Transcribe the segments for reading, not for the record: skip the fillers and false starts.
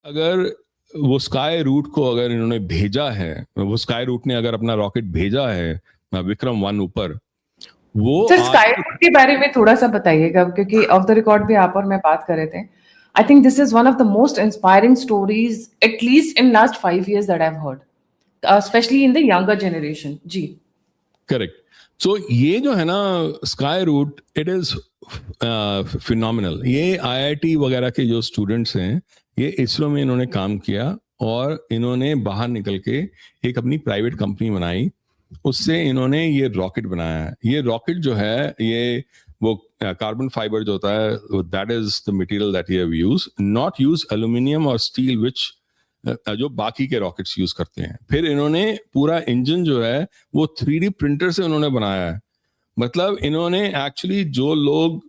अगर वो sky root को अगर इन्होंने भेजा है, वो स्काई रूट ने अगर अपना रॉकेट भेजा है विक्रम 1 ऊपर, वो सर आज स्काई रूट के बारे में थोड़ा सा बताइएगा, क्योंकि ऑफ द रिकॉर्ड भी आप और मैं बात कर रहे थे. I think this is one of the most inspiring stories at least in last 5 years that I have heard, especially in the younger generation. जी. करेक्ट. सो ये जो है ना Skyroot, it is phenomenal. ये आईआईटी वगैरह के जो students हैं, ये इसरो में इन्होंने काम किया और इन्होंने बाहर निकल के एक अपनी प्राइवेट कंपनी बनाई. उससे इन्होंने ये रॉकेट बनाया है. ये रॉकेट जो है, ये वो कार्बन फाइबर जो होता है, that is the material that you have use, not use aluminium और स्टील विच जो बाकी के रॉकेट्स यूज करते हैं. फिर इन्होंने पूरा इंजन जो है वो 3D प्रिंटर से उन्होंने बनाया है. मतलब इन्होंने एक्चुअली जो लोग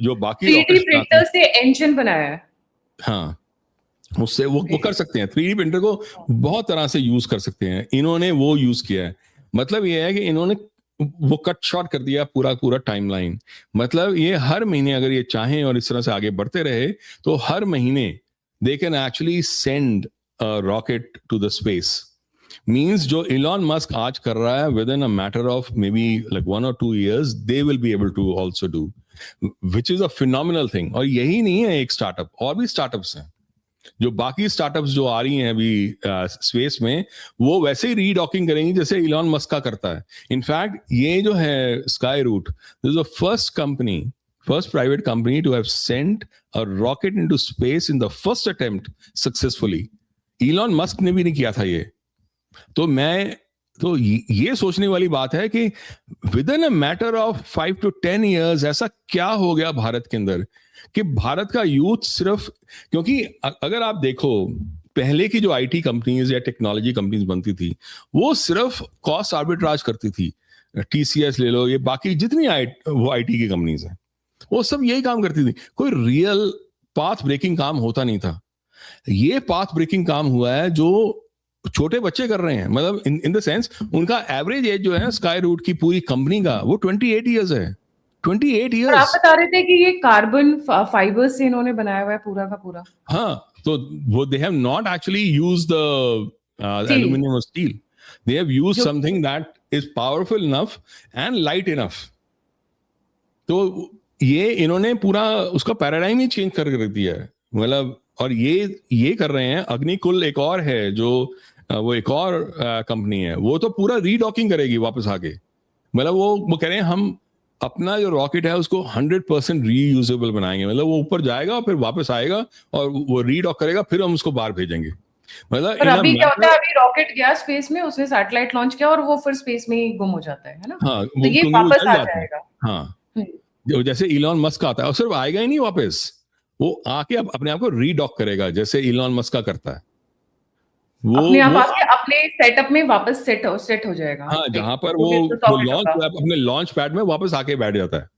जो बाकी 3D रॉकेट्स बनाते प्रिंटर हैं, से इंजन बनाया है. हाँ, उससे वो कर सकते हैं. 3D प्रिंटर को बहुत तरह से यूज कर सकते हैं. इन्होंने वो यूज किया है. मतलब ये है कि इन्होंने वो कट शॉर्ट कर दिया पूरा पूरा टाइमलाइन. मतलब ये हर महीने अगर ये चाहें और इस तरह से आगे बढ़ते रहे, तो हर महीने they can actually send rocket to the space. Means जो इलॉन मस्क आज कर रहा है, within a matter of maybe like 1 or 2 years they will be able to also do, which is a phenomenal thing. और यही नहीं है एक स्टार्टअप, और भी स्टार्टअप्स हैं. जो बाकी स्टार्टअप्स जो आ रही हैं अभी स्पेस में, वो वैसे ही रीडॉकिंग करेंगी जैसे इलॉन मस्क का करता है. इनफैक्ट ये जो है Skyroot, this is the first private company to have sent a rocket into space in the first attempt successfully. Elon Musk ने भी नहीं किया था ये. तो ये सोचने वाली बात है कि with in a matter of 5 to 10 years ऐसा क्या हो गया भारत के अंदर कि भारत का यूथ सिर्फ, क्योंकि अगर आप देखो पहले की जो आईटी कंपनीज या टेक्नोलॉजी कंपनीज बनती थी, वो सिर्फ कॉस्ट आर्बिट्राज करती थी. टीसीएस ले लो, ये बाकी जितनी वो आईटी की कंपनीज हैं, वो सब यही काम करती थी. कोई रियल पाथ ब्रेकिंग काम होता नहीं था. ये पाथ ब्रेकिंग काम हुआ है जो छोटे बच्चे कर रहे हैं. मतलब इन द सेंस उनका एवरेज एज जो है स्काई रूट की पूरी कंपनी का, वो 28 years है. 28 और आप years. बता रहे थे कि ये कार्बन फाइबर से इन्होंने बनाया हुआ है पूरा का पूरा. हाँ, तो वो they have not actually use the aluminium और steel. They have use something that is powerful enough and light enough. तो ये इन्होंने पूरा उसका पैराडाइम ही चेंज कर रख दिया है. मतलब, और ये कर रहे हैं. अग्निकुल एक और है जो वो एक और कंपनी है, वो तो पूरा रीडॉकिंग करेगी वापस आके. मतलब वो कह रहे हैं हम अपना जो रॉकेट है उसको 100% रीयूजेबल बनाएंगे. मतलब वो ऊपर जाएगा फिर वापस आएगा और वो रीडॉक करेगा, फिर हम उसको बाहर भेजेंगे. मतलब पर अभी क्या होता है, अभी रॉकेट गया स्पेस में, उसने सैटेलाइट लॉन्च किया और वो फिर स्पेस में ही गुम हो जाता है ना. हाँ, तो ये क्योंकि वो वापस जल आ जाता है. जाएगा. हाँ, जैसे इलॉन मस्क आता है, और सिर्फ आएगा ही नहीं वापस, वो आके अपने आप को रीडॉक करेगा जैसे इलॉन मस्क का करता है. अपने आप आके अपने सेटअप में वापस सेट हो जाएगा. हाँ, जहां पर वो अपने लॉन्च पैड में वापस आके बैठ जाता है.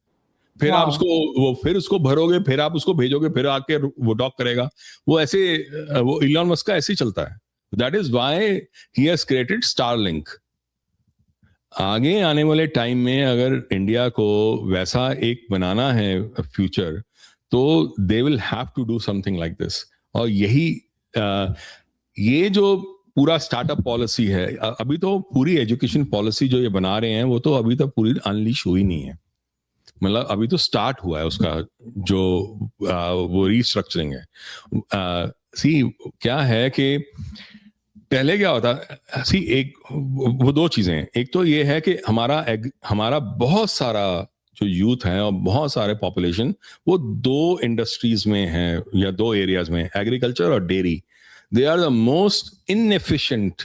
फिर आप उसको भरोगे, फिर आप उसको भेजोगे, फिर आके वो डॉक करेगा. वो ऐसे, वो इलॉन मस्क का ऐसे ही चलता है. That is why he has created Starlink. आगे आने वाले टाइम में अगर इंडिया को वैसा एक बनाना है फ्यूचर, तो they will have to do something like this. और यही ये जो पूरा स्टार्टअप पॉलिसी है, अभी तो पूरी एजुकेशन पॉलिसी जो ये बना रहे हैं, वो तो अभी तक पूरी अनलीश हुई नहीं है. मतलब अभी तो स्टार्ट हुआ है उसका जो वो रीस्ट्रक्चरिंग है. क्या है कि पहले क्या होता, एक वो दो चीजें हैं. एक तो ये है कि हमारा बहुत सारा जो यूथ है और बहुत सारे पॉपुलेशन, वो 2 इंडस्ट्रीज में है या 2 एरियाज में, एग्रीकल्चर और dairy. They are the most inefficient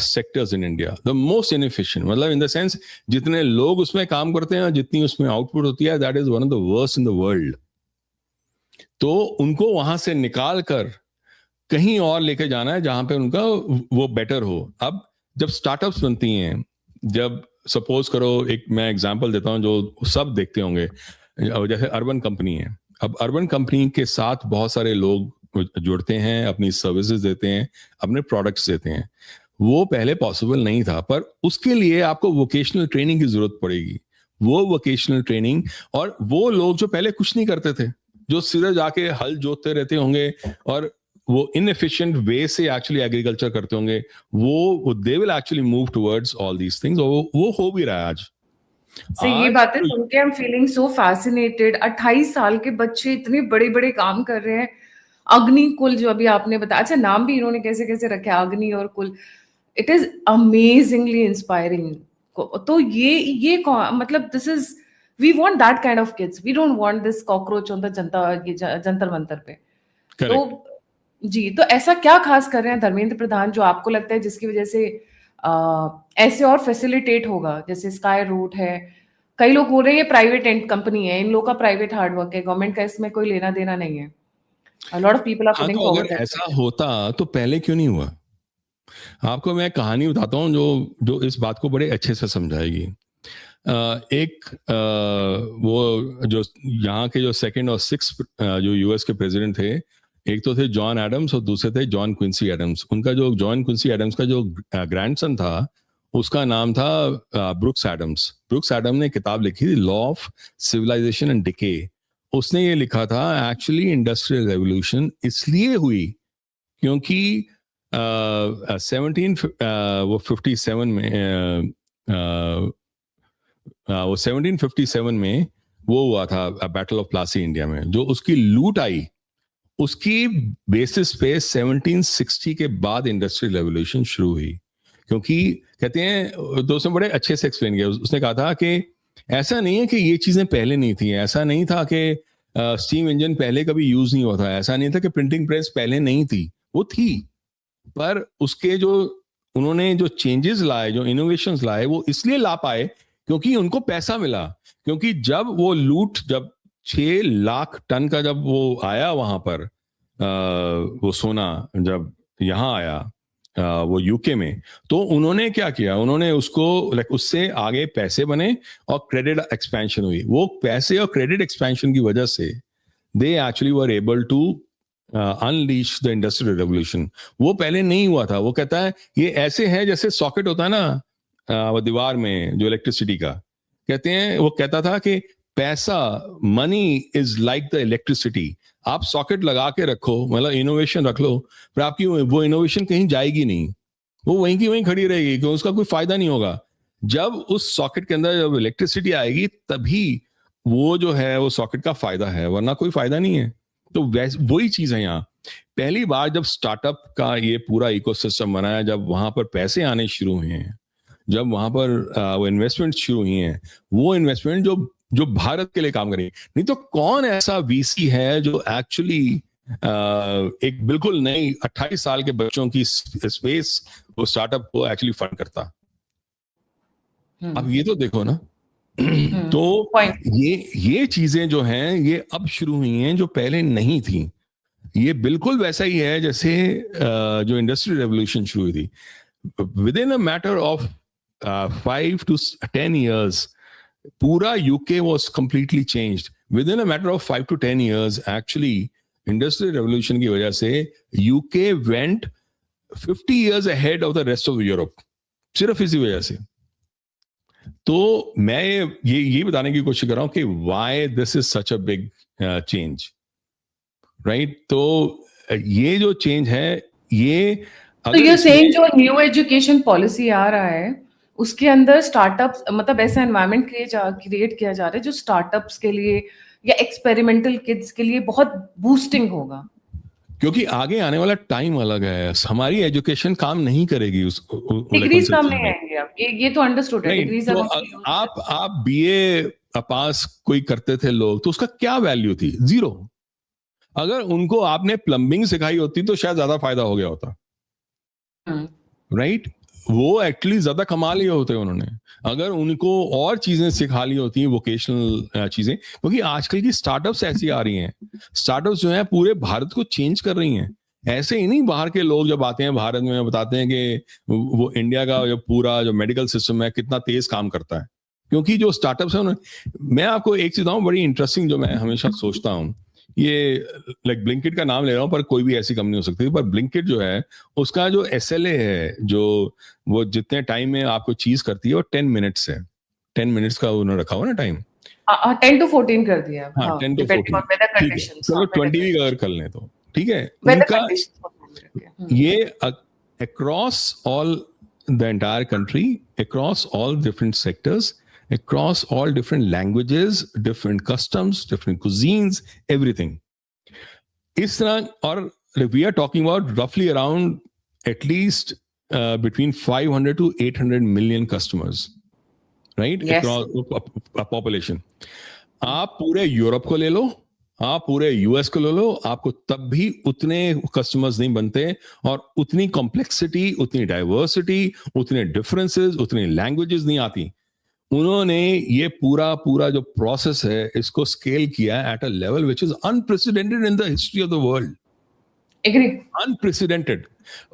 sectors in India. The most inefficient मतलब इन द सेंस, जितने लोग उसमें काम करते हैं, जितनी उसमें आउटपुट होती है, that is one of the worst in the world. तो उनको वहां से निकाल कर कहीं और लेके जाना है जहां पे उनका वो बेटर हो. अब जब स्टार्टअप्स बनती हैं, जब सपोज करो, एक मैं एग्जांपल देता हूं जो सब देखते होंगे, जैसे अर्बन कंपनी है. अब अर्बन कंपनी के साथ बहुत सारे लोग जुड़ते हैं, अपनी सर्विसेज देते हैं, अपने प्रोडक्ट्स देते हैं. वो पहले पॉसिबल नहीं था, पर उसके लिए आपको वोकेशनल ट्रेनिंग की जरूरत पड़ेगी. वो वोकेशनल ट्रेनिंग, और वो लोग जो पहले कुछ नहीं करते थे, जो सीधे जाके हल जोतते रहते होंगे और वो इनएफिशिएंट वे से एक्चुअली एग्रीकल्चर करते होंगे, वो they will actually move towards all these things, और वो हो भी रहा है आज। सो ये बातें सुन के I am feeling so fascinated. 28 साल के बच्चे इतने बड़े बड़े काम कर रहे हैं। अग्नि कुल जो अभी आपने बताया, अच्छा नाम भी इन्होंने कैसे कैसे रखे, अग्नि और कुल, इट इज अमेजिंगली इंस्पायरिंग। तो ये मतलब this is, we want that kind of kids, we don't want this cockroach on the Jantar Mantar पे। तो जी, तो ऐसा क्या खास कर रहे हैं धर्मेंद्र प्रधान जो आपको लगता है जिसकी वजह से ऐसे और फैसिलिटेट होगा? जैसे स्काई रूट है, कई लोग बोल रहे हैं ये प्राइवेट कंपनी है, इन लोगों का प्राइवेट हार्डवर्क है, गवर्नमेंट का इसमें कोई लेना देना नहीं है। A lot of people are putting तो forward अगर ऐसा होता तो पहले क्यों नहीं हुआ? आपको मैं कहानी बताता हूँ जो इस बात को बड़े अच्छे से समझाएगी। वो जो यहाँ के जो सेकंड और सिक्स जो यूएस के प्रेसिडेंट थे, एक तो थे जॉन एडम्स और दूसरे थे जॉन क्विंसी एडम्स। उनका जो जॉन क्विंसी एडम्स का जो ग्रैंडसन था, उसका नाम था ब्रुक्स एडम्स। ब्रुक्स एडम ने किताब लिखी थी law of civilization and decay. उसने ये लिखा था एक्चुअली इंडस्ट्रियल रेवोल्यूशन इसलिए हुई क्योंकि 1757 में वो हुआ था बैटल ऑफ प्लासी इंडिया में, जो उसकी लूट आई उसकी बेसिस पे 1760 के बाद इंडस्ट्रियल रेवोल्यूशन शुरू हुई। क्योंकि कहते हैं, तो उसने बड़े अच्छे से एक्सप्लेन किया। उसने कहा था कि ऐसा नहीं है कि ये चीजें पहले नहीं थी, ऐसा नहीं था कि स्टीम इंजन पहले कभी यूज नहीं हुआ था, ऐसा नहीं था कि प्रिंटिंग प्रेस पहले नहीं थी, वो थी, पर उसके जो उन्होंने जो चेंजेस लाए, जो इनोवेशंस लाए, वो इसलिए ला पाए क्योंकि उनको पैसा मिला। क्योंकि जब वो लूट, जब 6 लाख टन का जब वो आया वहां पर, वो सोना जब यहाँ आया वो यूके में, तो उन्होंने क्या किया, उन्होंने उसको उससे आगे पैसे बने और क्रेडिट एक्सपेंशन हुई। वो पैसे और क्रेडिट एक्सपेंशन की वजह से they actually were able to unleash the industrial revolution. वो पहले नहीं हुआ था। वो कहता है ये ऐसे है जैसे सॉकेट होता है ना वो दीवार में जो इलेक्ट्रिसिटी का, कहते हैं, वो कहता था कि पैसा, money is like the electricity. आप सॉकेट लगा के रखो, मतलब इनोवेशन रख लो, पर आपकी वो इनोवेशन कहीं जाएगी नहीं, वो वहीं की वहीं खड़ी रहेगी, क्योंकि उसका कोई फायदा नहीं होगा। जब उस सॉकेट के अंदर जब इलेक्ट्रिसिटी आएगी तभी वो जो है वो सॉकेट का फायदा है, वरना कोई फायदा नहीं है। तो वही चीज है यहाँ। पहली बार जब स्टार्टअप का ये पूरा इकोसिस्टम बनाया, जब वहां पर पैसे आने शुरू हुए हैं, जब वहां पर वो इन्वेस्टमेंट शुरू हुई हैं, वो इन्वेस्टमेंट जो भारत के लिए काम करेगी। नहीं तो कौन ऐसा वीसी है जो एक्चुअली एक बिल्कुल नई 28 साल के बच्चों की स्पेस वो स्टार्टअप को एक्चुअली फंड करता। अब ये तो देखो ना। तो ये चीजें जो हैं ये अब शुरू हुई हैं, जो पहले नहीं थी। ये बिल्कुल वैसा ही है जैसे जो इंडस्ट्रियल रेवोल्यूशन शुरू हुई थी। With in a matter of 5 to 10 years, पूरा UK was completely changed. With in a matter of 5 to 10 years, actually industrial revolution की वजह से UK went 50 years ahead of the rest of Europe, सिर्फ इसी वजह से। तो मैं ये बताने की कोशिश कर रहा हूं कि why this is such a big change, right? तो ये जो चेंज है, ये तो ये सेम जो न्यू एजुकेशन पॉलिसी आ रहा है उसके अंदर स्टार्टअप्स, मतलब ऐसा एनवायरनमेंट क्रिएट किया जा रहा है जो स्टार्टअप्स के लिए या एक्सपेरिमेंटल किड्स के लिए बहुत बूस्टिंग होगा। क्योंकि आगे आने वाला टाइम अलग है। हमारी एजुकेशन काम नहीं करेगी डिग्रीज काम नहीं आएंगे। आप ये तो अंडरस्टूड है। डिग्रीज तो आप बीए पास कोई करते थे लोग, तो उसका क्या वैल्यू थी? 0। अगर उनको आपने प्लम्बिंग सिखाई होती तो शायद ज्यादा फायदा हो गया होता, राइट? वो एक्चुअली ज्यादा कमा लिए होते उन्होंने अगर उनको और चीजें सिखा ली होती हैं, वोकेशनल चीजें। क्योंकि आजकल की स्टार्टअप्स ऐसी आ रही हैं, स्टार्टअप्स जो है पूरे भारत को चेंज कर रही हैं। ऐसे ही नहीं, बाहर के लोग जब आते हैं भारत में बताते हैं कि वो इंडिया का जो पूरा जो मेडिकल सिस्टम है कितना तेज काम करता है, क्योंकि जो स्टार्टअप्स है उन्होंने। मैं आपको एक चीज बताऊं बड़ी इंटरेस्टिंग, जो मैं हमेशा सोचता हूँ, ये लाइक ब्लिंकिट का नाम ले रहा हूँ, पर कोई भी ऐसी कंपनी हो सकती है, पर ब्लिंकिट जो है उसका जो SLA है, जो वो जितने टाइम में आपको चीज करती है वो 10 मिनट्स है। 10 मिनट्स का उन्होंने रखा हुआ ना टाइम। 10 to 14 कर दिया। हाँ, 10 to 14, ठीक है, चलो 20 भी अगर कर लें तो ठीक है, Weather उनका conditions को ध्यान में रख के। ये across all the entire country, across all different sectors, across all different languages, different customs, different cuisines, everything. इस तरह, और we are talking about roughly around at least between 500 to 800 million customers, right? Yes. Across a population. आप पूरे Europe को ले लो, आप पूरे US को ले लो, आपको तब भी उतने कस्टमर्स नहीं बनते, और उतनी कॉम्प्लेक्सिटी, उतनी डाइवर्सिटी, उतने डिफरेंसेस, उतनी लैंग्वेजेस नहीं आती। उन्होंने ये पूरा जो प्रोसेस है इसको स्केल किया at a level which is unprecedented in the history of the world. Agree. Unprecedented.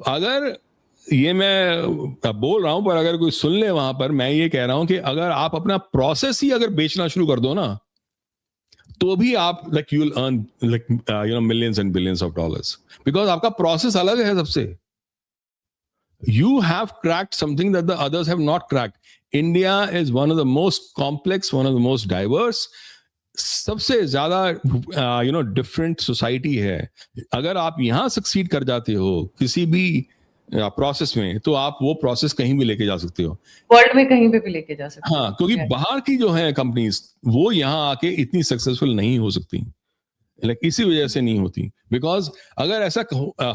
अगर ये मैं बोल रहा हूं, पर अगर कोई सुन ले वहां पर, मैं ये कह रहा हूं कि अगर आप अपना प्रोसेस ही अगर बेचना शुरू कर दो ना, तो भी आप like you will earn like you know millions and billions of dollars, because आपका प्रोसेस अलग है सबसे। You have cracked something that the others have not cracked. India is one of the most complex, one of the most diverse, सबसे ज्यादा different society है। अगर आप यहां सक्सीड कर जाते हो किसी भी प्रोसेस में, तो आप वो प्रोसेस कहीं भी लेके जा सकते हो, वर्ल्ड में कहीं पे भी लेके जा सकते हो। हाँ, क्योंकि बाहर की जो है कंपनीज, वो यहाँ आके इतनी सक्सेसफुल नहीं हो सकती, इसी वजह से नहीं होती। बिकॉज अगर ऐसा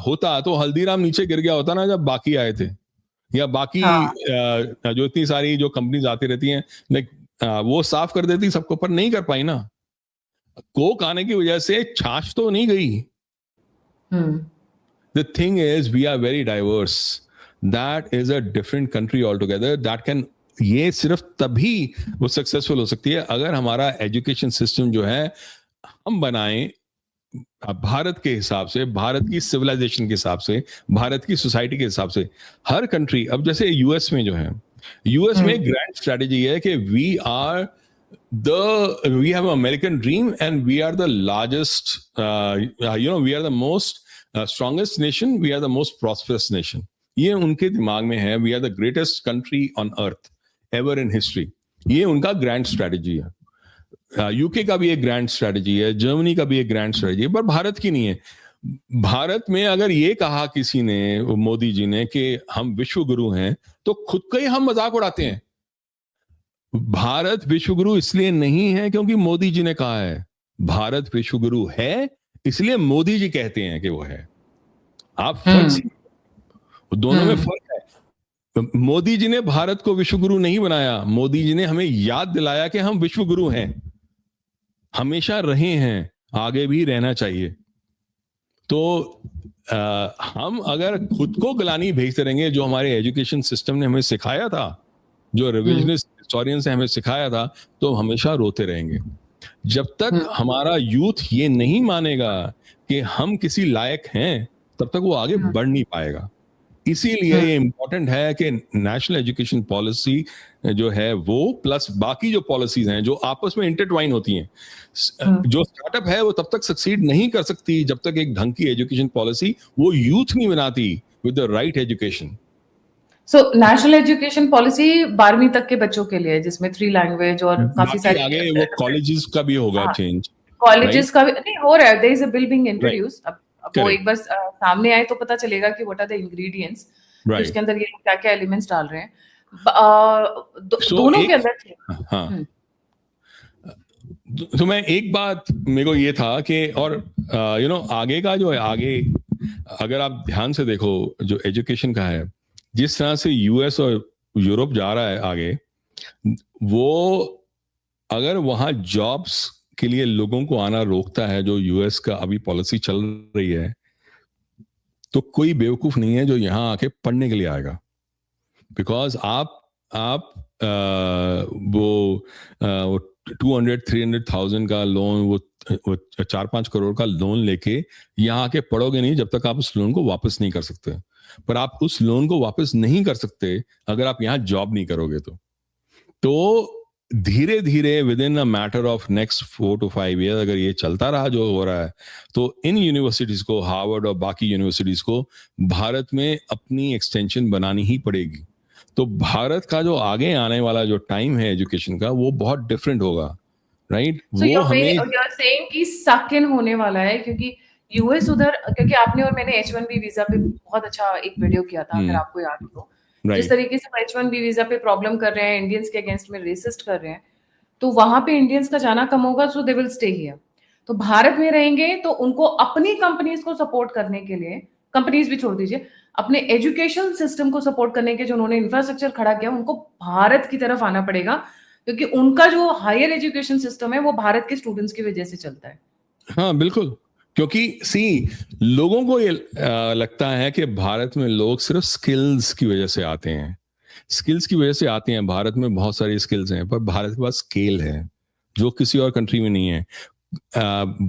होता तो हल्दीराम नीचे गिर गया होता ना जब बाकी आए थे, या बाकी जो इतनी सारी जो कंपनीज आती रहती हैं, वो साफ कर देती सबको, पर नहीं कर पाई ना। कोक आने की वजह से छाछ तो नहीं गई। The thing is we are very diverse, that is a different country all together, that can, ये सिर्फ तभी वो सक्सेसफुल हो सकती है अगर हमारा एजुकेशन सिस्टम जो है हम बनाएं भारत के हिसाब से, भारत की सिविलाइजेशन के हिसाब से, भारत की सोसाइटी के हिसाब से। हर कंट्री, अब जैसे यूएस में जो है, यूएस में ग्रैंड स्ट्रेटेजी है कि we have American dream and we are the largest, we are the most strongest nation, we are the most prosperous nation. ये उनके दिमाग में है, we are the greatest country on earth ever in history. ये उनका grand strategy है। UK का भी एक ग्रैंड स्ट्रेटजी है, जर्मनी का भी एक ग्रैंड स्ट्रेटजी है, पर भारत की नहीं है। भारत में अगर ये कहा किसी ने, मोदी जी ने, कि हम विश्व गुरु हैं, तो खुद का ही हम मजाक उड़ाते हैं। भारत विश्व गुरु इसलिए नहीं है क्योंकि मोदी जी ने कहा है, भारत विश्व गुरु है इसलिए मोदी जी कहते हैं कि वो है। आप फर्क, दोनों में फर्क है। मोदी जी ने भारत को विश्व गुरु नहीं बनाया, मोदी जी ने हमें याद दिलाया कि हम विश्व गुरु हैं, हमेशा रहे हैं, आगे भी रहना चाहिए। तो हम अगर खुद को गलानी भेजते रहेंगे, जो हमारे एजुकेशन सिस्टम ने हमें सिखाया था, जो रिविजनिस्ट हिस्टोरियंस ने हमें सिखाया था, तो हमेशा रोते रहेंगे। जब तक हमारा यूथ ये नहीं मानेगा कि हम किसी लायक हैं, तब तक वो आगे बढ़ नहीं पाएगा। इसीलिए ये इंपॉर्टेंट है कि नेशनल एजुकेशन पॉलिसी जो है वो, प्लस बाकी जो पॉलिसीज हैं जो आपस में इंटरट्वाइन होती हैं, जो स्टार्टअप है वो तब तक सक्सीड नहीं कर सकती जब तक एक ढंग की एजुकेशन पॉलिसी वो यूथ नहीं बनाती with the right education. So national education policy 12वीं तक के बच्चों के लिए, जिसमें 3 लैंग्वेज और काफी सारे, आगे वो कॉलेजेस का भी होगा चेंज, कॉलेजेस का भी नहीं हो रहा है। There is a bill being introduced. अब वो एक बार सामने आए तो पता चलेगा कि व्हाट आर द इंग्रेडिएंट्स, उसके अंदर ये क्या क्या एलिमेंट्स डाल रहे हैं। दोनों के अंदर। हाँ, तो मैं एक बात मेरे को ये था कि, और आगे का जो है, आगे अगर आप ध्यान से देखो जो एजुकेशन का है, जिस तरह से यूएस और यूरोप जा रहा है आगे, वो अगर वहां जॉब्स के लिए लोगों को आना रोकता है, जो यूएस का अभी पॉलिसी चल रही है, तो कोई बेवकूफ नहीं है जो यहां आके पढ़ने के लिए आएगा। बिकॉज आप वो 200-300,000 का लोन, वो 4-5 करोड़ का लोन लेके यहाँ आके पढ़ोगे नहीं जब तक आप उस लोन को वापस नहीं कर सकते। पर आप उस लोन को वापस नहीं कर सकते अगर आप यहाँ जॉब नहीं करोगे। तो धीरे धीरे with in a matter of next 4 to 5 years अगर ये चलता रहा जो हो रहा है, तो इन यूनिवर्सिटीज को, हार्वर्ड और बाकी यूनिवर्सिटीज को भारत में अपनी एक्सटेंशन बनानी ही पड़ेगी। तो भारत का जो आगे आने वाला जो टाइम है एजुकेशन का, वो बहुत डिफरेंट होगा, राइट? So वो हमें you're saying कि suck in होने वाला है, क्योंकि यूएस उधर, क्योंकि आपने और मैंने H1B वीजा पे बहुत अच्छा एक वीडियो किया था, अगर आपको याद हो तो। जिस तरीके से H1B वीजा पे प्रॉब्लम कर रहे हैं, इंडियंस के अगेंस्ट में रेसिस्ट कर रहे हैं, तो वहां पे इंडियंस का जाना कम होगा, सो दे विल स्टे हियर। तो भारत में रहेंगे तो उनको अपनी कंपनीज को सपोर्ट करने के लिए, कंपनीज भी छोड़ दीजिए, अपने एजुकेशन सिस्टम को सपोर्ट करने के जो उन्होंने इंफ्रास्ट्रक्चर खड़ा किया, उनको भारत की तरफ आना पड़ेगा, क्योंकि उनका जो हायर एजुकेशन सिस्टम है वो भारत के स्टूडेंट्स की वजह से चलता है। हाँ बिल्कुल, क्योंकि लोगों को ये लगता है कि भारत में लोग सिर्फ स्किल्स की वजह से आते हैं, स्किल्स की वजह से आते हैं। भारत में बहुत सारी स्किल्स हैं, पर भारत के पास स्केल है जो किसी और कंट्री में नहीं है।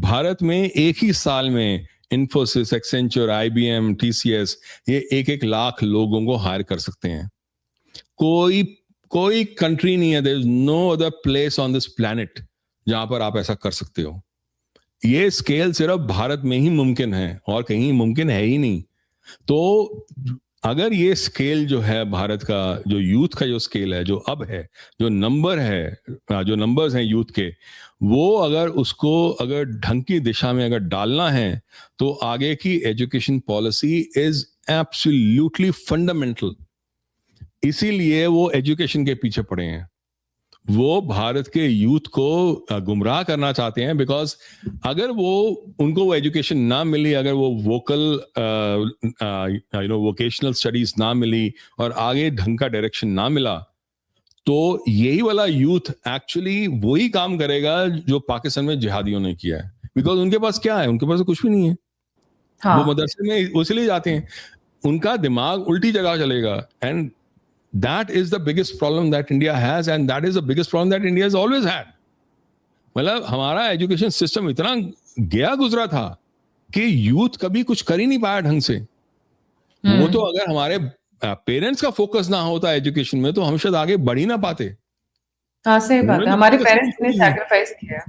भारत में एक ही साल में इन्फोसिस, एक्सेंचर, IBM, TCS, ये 1-1 लाख लोगों को हायर कर सकते हैं। कोई कंट्री नहीं है, there is no other place on this planet जहां पर आप ऐसा कर सकते हो। ये स्केल सिर्फ भारत में ही मुमकिन है और कहीं मुमकिन है ही नहीं। तो अगर ये स्केल जो है भारत का, जो यूथ का जो स्केल है, जो अब है, जो नंबर है, जो नंबर्स हैं यूथ के, वो अगर ढंग की दिशा में अगर डालना है, तो आगे की education policy is absolutely fundamental. इसीलिए वो एजुकेशन के पीछे पड़े हैं। वो भारत के यूथ को गुमराह करना चाहते हैं, बिकॉज अगर उनको वो एजुकेशन ना मिली, अगर वो वोकेशनल स्टडीज ना मिली और आगे ढंग का डायरेक्शन ना मिला, तो यही वाला यूथ एक्चुअली वही काम करेगा जो पाकिस्तान में जिहादियों ने किया है। बिकॉज उनके पास क्या है? उनके पास तो कुछ भी नहीं है। हाँ। वो मदरसे में इसलिए जाते हैं, उनका दिमाग उल्टी जगह चलेगा। And that is the biggest problem that India has, and that is the biggest problem that India has always had. मतलब हमारा एजुकेशन सिस्टम इतना गया गुजरा था कि यूथ कभी कुछ कर ही नहीं पाया ढंग से। वो तो अगर हमारे पेरेंट्स का फोकस ना होता एजुकेशन में, तो हम शायद आगे बढ़ ही ना पाते। हाँ, सही बात है, हमारे पेरेंट्स ने सैक्रिफाइस किया।